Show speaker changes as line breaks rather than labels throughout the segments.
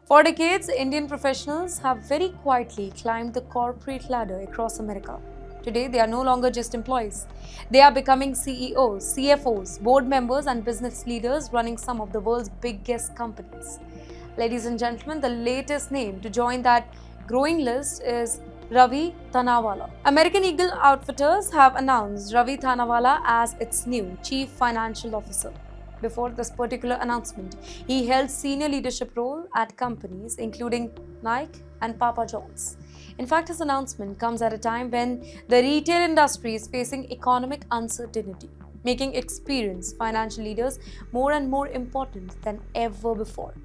For decades, Indian professionals have very quietly climbed the corporate ladder across America. Today, they are no longer just employees. They are becoming CEOs, CFOs, board members, and business leaders running some of the world's biggest companies. Ladies and gentlemen, the latest name to join that growing list is Ravi Tanawala. American Eagle Outfitters have announced Ravi Tanawala as its new Chief Financial Officer. Before this particular announcement, he held senior leadership role at companies including Nike and Papa John's. In fact, his announcement comes at a time when the retail industry is facing economic uncertainty, making experienced financial leaders more and more important than ever before.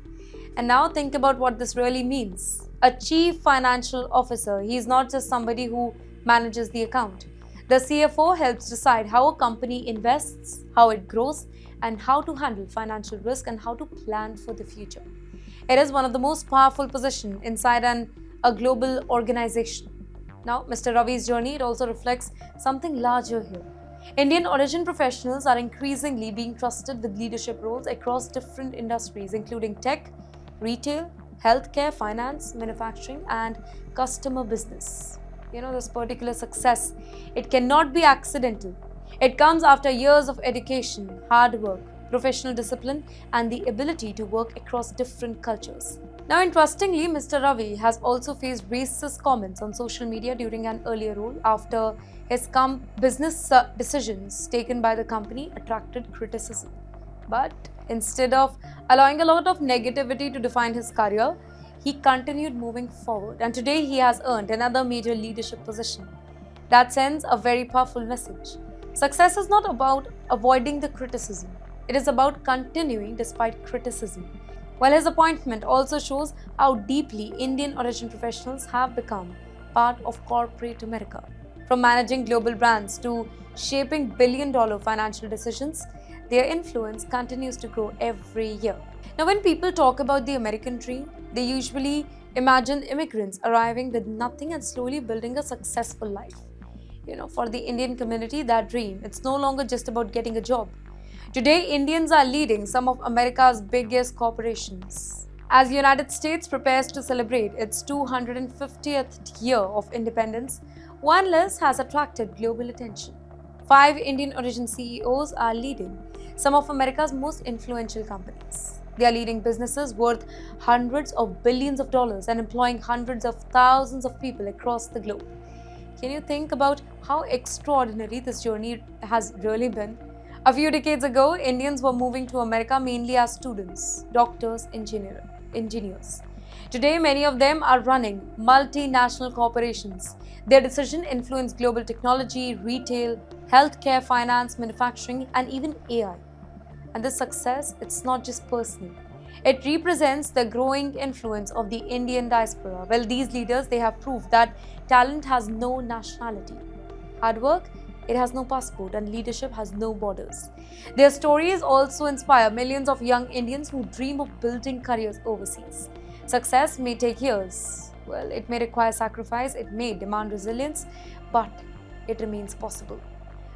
And now think about what this really means. A chief financial officer, he is not just somebody who manages the account. The CFO helps decide how a company invests, how it grows, and how to handle financial risk and how to plan for the future. It is one of the most powerful positions inside a global organization. Now, Mr. Ravi's journey, it also reflects something larger here. Indian origin professionals are increasingly being trusted with leadership roles across different industries, including tech, retail, healthcare, finance, manufacturing, and customer business. This particular success, it cannot be accidental. It comes after years of education, hard work, professional discipline, and the ability to work across different cultures. Now, interestingly, Mr. Ravi has also faced racist comments on social media during an earlier role after his business decisions taken by the company attracted criticism. But instead of allowing a lot of negativity to define his career, he continued moving forward, and today he has earned another major leadership position. That sends a very powerful message. Success is not about avoiding the criticism, it is about continuing despite criticism. While his appointment also shows how deeply Indian origin professionals have become part of corporate America. From managing global brands to shaping billion-dollar financial decisions, their influence continues to grow every year. Now, when people talk about the American dream, they usually imagine immigrants arriving with nothing and slowly building a successful life. For the Indian community, that dream, it's no longer just about getting a job. Today, Indians are leading some of America's biggest corporations. As the United States prepares to celebrate its 250th year of independence, one list has attracted global attention. 5 Indian origin CEOs are leading some of America's most influential companies. They are leading businesses worth hundreds of billions of dollars and employing hundreds of thousands of people across the globe. Can you think about how extraordinary this journey has really been? A few decades ago, Indians were moving to America mainly as students, doctors, engineers. Today, many of them are running multinational corporations. Their decision influence global technology, retail, healthcare, finance, manufacturing, and even AI. And this success, it's not just personal. It represents the growing influence of the Indian diaspora. Well, these leaders, they have proved that talent has no nationality. Hard work, it has no passport, and leadership has no borders. Their stories also inspire millions of young Indians who dream of building careers overseas. Success may take years. Well, it may require sacrifice, it may demand resilience, but it remains possible.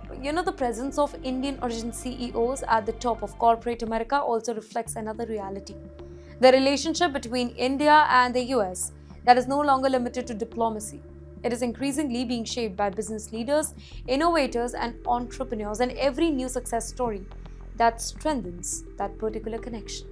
The presence of Indian origin CEOs at the top of corporate America also reflects another reality. The relationship between India and the US, that is no longer limited to diplomacy. It is increasingly being shaped by business leaders, innovators, and entrepreneurs, and every new success story that strengthens that particular connection.